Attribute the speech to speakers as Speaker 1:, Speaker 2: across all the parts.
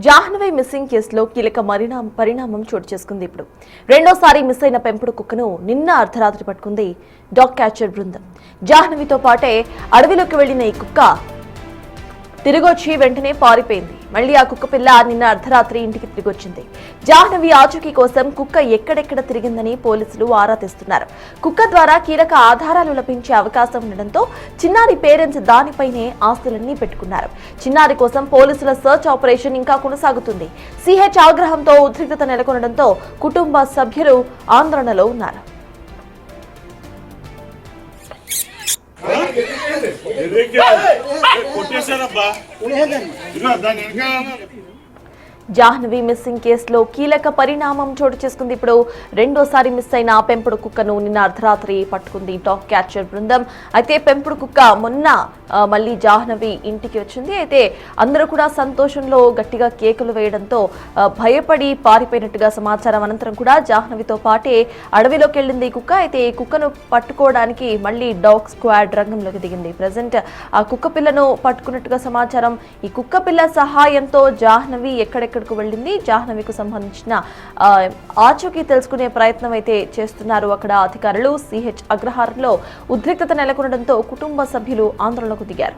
Speaker 1: Jahnavi missing కేసులో కీలక పరిణామం చోటు చేసుకుంది. ఇప్పుడు రెండోసారి మిస్ అయిన పెంపుడు కుక్కను నిన్న అర్ధరాత్రి పట్టుకుంది డాగ్ క్యాచర్ బృందం. జాహ్నవితో పాటే అడవిలోకి వెళ్లిన ఈ కుక్క తిరిగొచ్చి వెంటనే పారిపోయింది. మళ్లీ ఆ కుక్క పిల్ల నిన్న అర్ధరాత్రి ఇంటికి తిరిగొచ్చింది. జాహ్నవి ఆచూకీ కోసం కుక్క ఎక్కడెక్కడ తిరిగిందని పోలీసులు ఆరా తీస్తున్నారు. కుక్క ద్వారా కీలక ఆధారాలు లభించే అవకాశం ఉండడంతో చిన్నారి పేరెంట్స్ దానిపైనే ఆస్తులన్నీ పెట్టుకున్నారు. చిన్నారి కోసం పోలీసుల సర్చ్ ఆపరేషన్ ఇంకా కొనసాగుతుంది. సిహెచ్ ఆగ్రహంతో ఉద్రిక్తత నెలకొనడంతో కుటుంబ సభ్యులు ఆందోళనలో ఉన్నారు. జాహ్నవి మిస్సింగ్ కేసులో కీలక పరిణామం చోటు చేసుకుంది. ఇప్పుడు రెండోసారి మిస్ అయిన పెంపుడు కుక్కను నిన్న అర్ధరాత్రి పట్టుకుంది డాగ్ క్యాచర్ బృందం. అయితే పెంపుడు కుక్క మొన్న మళ్ళీ జాహ్నవి ఇంటికి వచ్చింది. అయితే అందరూ కూడా సంతోషంలో గట్టిగా కేకలు వేయడంతో భయపడి పారిపోయినట్టుగా సమాచారం. అనంతరం కూడా జాహ్నవితో పాటే అడవిలోకి వెళ్ళింది ఈ కుక్క. అయితే ఈ కుక్కను పట్టుకోవడానికి మళ్ళీ డాగ్ స్క్వాడ్ రంగంలోకి దిగింది. ప్రజెంట్ ఆ కుక్క పిల్లను పట్టుకున్నట్టుగా సమాచారం. ఈ కుక్క పిల్ల సహాయంతో జాహ్నవి ఎక్కడెక్కడకు వెళ్ళింది, జాహ్నవికి సంబంధించిన ఆచూకీ తెలుసుకునే ప్రయత్నం అయితే చేస్తున్నారు అక్కడ అధికారులు. సిహెచ్ అగ్రహారంలో ఉద్రిక్తత నెలకొనడంతో కుటుంబ సభ్యులు ఆందోళనకు దిగారు.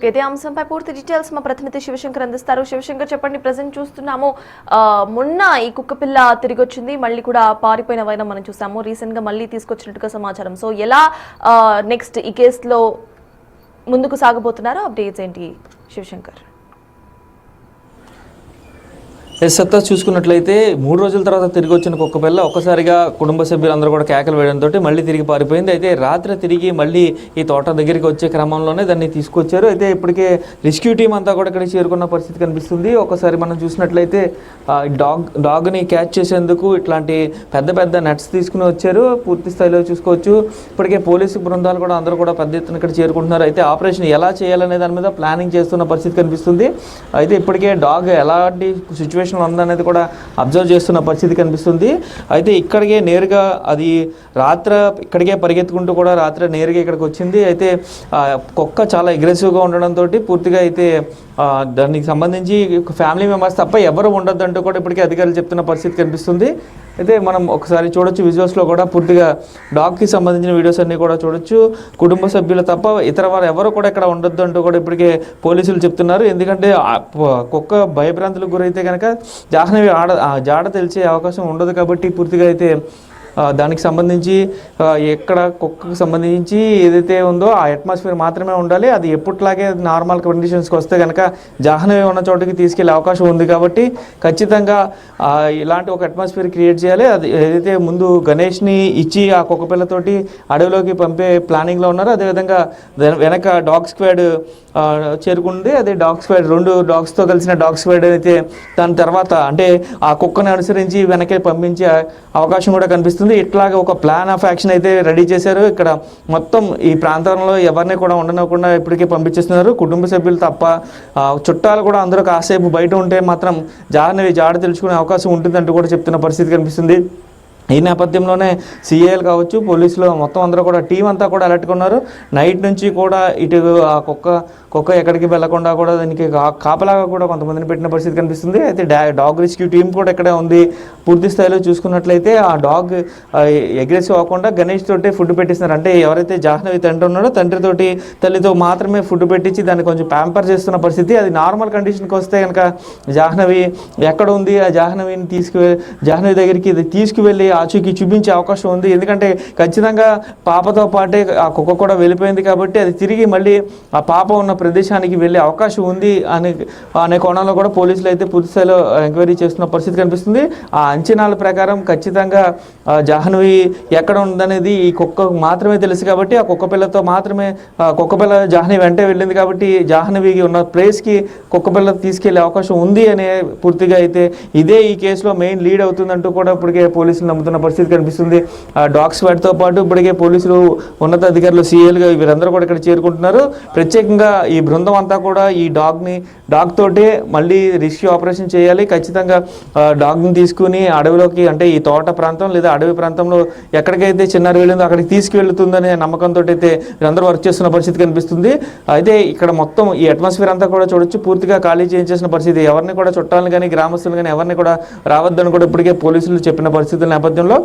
Speaker 1: ఇదే అంశంపై పూర్తి డీటెయిల్స్ మా ప్రతినిధి శివశంకర్ అందిస్తారు. శివశంకర్, చెప్పండి. ప్రజెంట్ చూస్తున్నాము మొన్న ఈ కుక్క పిల్ల తిరిగి వచ్చింది, మళ్ళీ కూడా పారిపోయిన వైనం మనం చూసాము. రీసెంట్ గా మళ్ళీ తీసుకొచ్చినట్టుగా సమాచారం. సో ఎలా నెక్స్ట్ ఈ కేసులో ముందుకు సాగబోతున్నారో అప్డేట్స్ ఏంటి శివశంకర్?
Speaker 2: సత్తా చూసుకున్నట్లయితే 3 రోజుల తర్వాత తిరిగి వచ్చిన కుక్క పిల్ల ఒక్కసారిగా కుటుంబ సభ్యులందరూ కూడా కేకలు వేయడంతో మళ్ళీ తిరిగి పారిపోయింది. అయితే రాత్రి తిరిగి మళ్ళీ ఈ తోట దగ్గరికి వచ్చే క్రమంలోనే దాన్ని తీసుకొచ్చారు. అయితే ఇప్పటికే రెస్క్యూ టీం అంతా కూడా ఇక్కడికి చేరుకున్న పరిస్థితి కనిపిస్తుంది. ఒకసారి మనం చూసినట్లయితే డాగ్ని క్యాచ్ చేసేందుకు ఇట్లాంటి పెద్ద పెద్ద నెట్స్ తీసుకుని వచ్చారు. పూర్తి స్థాయిలో చూసుకోవచ్చు. ఇప్పటికే పోలీసు బృందాలు కూడా అందరూ కూడా పెద్ద ఎత్తున ఇక్కడ చేరుకుంటున్నారు. అయితే ఆపరేషన్ ఎలా చేయాలనే దాని మీద ప్లానింగ్ చేస్తున్న పరిస్థితి కనిపిస్తుంది. అయితే ఇప్పటికే డాగ్ ఎలాంటి సిచ్యువేషన్ ఉందనేది కూడా అబ్జర్వ్ చేస్తున్న పరిస్థితి కనిపిస్తుంది. అయితే ఇక్కడికే నేరుగా అది రాత్రి ఇక్కడికే పరిగెత్తుకుంటూ కూడా రాత్రి నేరుగా ఇక్కడికి వచ్చింది. అయితే కుక్క చాలా అగ్రెసివ్గా ఉండడంతో పూర్తిగా అయితే దానికి సంబంధించి ఫ్యామిలీ మెంబర్స్ తప్ప ఎవరు ఉండొద్దంటూ కూడా ఇప్పటికే అధికారులు చెప్తున్న పరిస్థితి కనిపిస్తుంది. అయితే మనం ఒకసారి చూడొచ్చు, విజువల్స్లో కూడా పూర్తిగా డాగ్కి సంబంధించిన వీడియోస్ అన్నీ కూడా చూడొచ్చు. కుటుంబ సభ్యులు తప్ప ఇతర వారు ఎవరు కూడా ఇక్కడ ఉండొద్దు అంటూ కూడా ఇప్పటికే పోలీసులు చెప్తున్నారు. ఎందుకంటే కుక్క భయభ్రాంతులకు గురైతే కనుక జాహ్నవి జాడ తెలిసే అవకాశం ఉండదు. కాబట్టి పూర్తిగా అయితే దానికి సంబంధించి ఎక్కడ కుక్కకు సంబంధించి ఏదైతే ఉందో ఆ అట్మాస్ఫియర్ మాత్రమే ఉండాలి. అది ఎప్పట్లాగే నార్మల్ కండిషన్స్కి వస్తే కనుక జాహ్నవి ఉన్న చోటుకి తీసుకెళ్లే అవకాశం ఉంది. కాబట్టి ఖచ్చితంగా ఇలాంటి ఒక అట్మాస్ఫియర్ క్రియేట్ చేయాలి. అది ఏదైతే ముందు గణేష్ని ఇచ్చి ఆ కుక్క పిల్లతోటి అడవిలోకి పంపే ప్లానింగ్లో ఉన్నారో అదేవిధంగా వెనక డాగ్ స్క్వాడ్ చేరుకుంది. అదే డాగ్ స్క్వాడ్ 2 డాగ్స్తో కలిసిన డాగ్ స్క్వాడ్ అయితే దాని తర్వాత అంటే ఆ కుక్కని అనుసరించి వెనకే పంపించే అవకాశం కూడా కనిపిస్తుంది. ఇట్లాగా ఒక ప్లాన్ ఆఫ్ యాక్షన్ అయితే రెడీ చేశారు. ఇక్కడ మొత్తం ఈ ప్రాంతంలో ఎవరిని కూడా ఉండనివ్వకుండా ఇప్పటికే పంపించేస్తున్నారు. కుటుంబ సభ్యులు తప్ప చుట్టాలు కూడా అందరూ కాసేపు బయట ఉంటే మాత్రం జాహ్నవి జాడ తెలుసుకునే అవకాశం ఉంటుందంటూ కూడా చెప్తున్న పరిస్థితి కనిపిస్తుంది. ఈ నేపథ్యంలోనే సిఐలు కావచ్చు, పోలీసులు మొత్తం అందరూ కూడా టీం అంతా కూడా అలర్ట్గా ఉన్నారు. నైట్ నుంచి కూడా ఇటు ఆ కుక్క ఎక్కడికి వెళ్లకుండా కూడా దానికి కాపలాగా కూడా కొంతమందిని పెట్టిన పరిస్థితి కనిపిస్తుంది. అయితే డాగ్ రెస్క్యూ టీం కూడా ఇక్కడే ఉంది. పూర్తి స్థాయిలో చూసుకున్నట్లయితే ఆ డాగ్ అగ్రెసివ్ అవ్వకుండా గణేష్ తోటి ఫుడ్ పెట్టిస్తున్నారు. అంటే ఎవరైతే జాహ్నవి తండ్రి ఉన్నాడో తండ్రితోటి తల్లితో మాత్రమే ఫుడ్ పెట్టించి దాన్ని కొంచెం ప్యాంపర్ చేస్తున్న పరిస్థితి. అది నార్మల్ కండిషన్కి వస్తే కనుక జాహ్నవి ఎక్కడ ఉంది, ఆ జాహ్నవిని జాహ్నవి దగ్గరికి తీసుకువెళ్ళి ఆచూకీ చూపించే అవకాశం ఉంది. ఎందుకంటే ఖచ్చితంగా పాపతో పాటే ఆ కుక్క కూడా వెళ్ళిపోయింది కాబట్టి అది తిరిగి మళ్ళీ ఆ పాప ఉన్న ప్రదేశానికి వెళ్ళే అవకాశం ఉంది అనే కోణంలో కూడా పోలీసులు అయితే పూర్తి స్థాయిలో ఎంక్వైరీ చేస్తున్న పరిస్థితి కనిపిస్తుంది. ఆ అంచనాల ప్రకారం ఖచ్చితంగా జాహ్నవి ఎక్కడ ఉందనేది ఈ కుక్కకు మాత్రమే తెలుసు. కాబట్టి ఆ కుక్క పిల్లతో మాత్రమే కుక్క పిల్ల జాహ్నవి వెంటే వెళ్ళింది. కాబట్టి జాహ్నవికి ఉన్న ప్లేస్కి కుక్క పిల్ల తీసుకెళ్లే అవకాశం ఉంది అనే పూర్తిగా అయితే ఇదే ఈ కేసులో మెయిన్ లీడ్ అవుతుందంటూ కూడా ఇప్పటికే పోలీసులు చంపుతున్న పరిస్థితి కనిపిస్తుంది. డాగ్ స్క్వాడ్తో పాటు ఇప్పటికే పోలీసులు ఉన్నతాధికారులు సీఏలుగా వీరందరూ కూడా ఇక్కడ చేరుకుంటున్నారు. ప్రత్యేకంగా ఈ బృందం అంతా కూడా ఈ డాగ్ తోటే మళ్ళీ రెస్క్యూ ఆపరేషన్ చేయాలి, ఖచ్చితంగా డాగ్ని తీసుకుని అడవిలోకి, అంటే ఈ తోట ప్రాంతం లేదా అడవి ప్రాంతంలో ఎక్కడికైతే చిన్నారి వెళ్ళిందో అక్కడికి తీసుకువెళ్తుందనే నమ్మకంతో అయితే వీరందరూ వర్క్ చేస్తున్న పరిస్థితి కనిపిస్తుంది. అయితే ఇక్కడ మొత్తం ఈ అట్మాస్ఫియర్ అంతా కూడా చూడొచ్చు, పూర్తిగా ఖాళీ చేయించేసిన పరిస్థితి. ఎవరిని కూడా చుట్టాలను కానీ గ్రామస్తులు కానీ ఎవరిని కూడా రావద్దని కూడా ఇప్పటికే పోలీసులు చెప్పిన పరిస్థితుల నేపథ్యంలో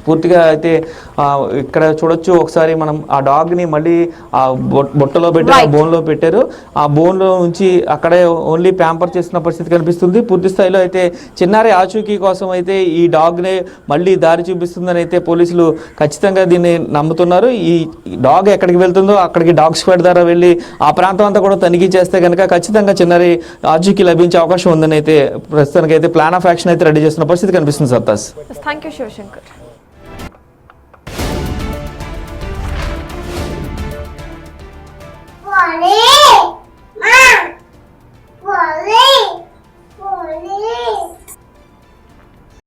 Speaker 2: పూర్తిగా అయితే ఇక్కడ చూడొచ్చు. ఒకసారి మనం ఆ డాగ్ని మళ్ళీ ఆ బుట్టలో పెట్టారు, ఆ బోన్లో పెట్టారు. ఆ బోన్లో నుంచి అక్కడే ఓన్లీ ప్యాంపర్ చేస్తున్న పరిస్థితి కనిపిస్తుంది. పూర్తి స్థాయిలో అయితే చిన్నారి ఆచూకీ కోసం అయితే ఈ డాగ్ని మళ్ళీ దారి చూపిస్తుందని అయితే పోలీసులు ఖచ్చితంగా దీన్ని నమ్ముతున్నారు. ఈ డాగ్ ఎక్కడికి వెళ్తుందో అక్కడికి డాగ్ స్క్వాడ్ ద్వారా వెళ్ళి ఆ ప్రాంతం అంతా కూడా తనిఖీ చేస్తే కనుక ఖచ్చితంగా చిన్నారి ఆచూకీ లభించే అవకాశం ఉందని అయితే ప్రస్తుతానికి అయితే ప్లాన్ ఆఫ్ యాక్షన్ అయితే రెడీ చేస్తున్న పరిస్థితి కనిపిస్తుంది. సత్తాస్,
Speaker 1: థ్యాంక్ యూ శివశంకర్.
Speaker 3: Morning.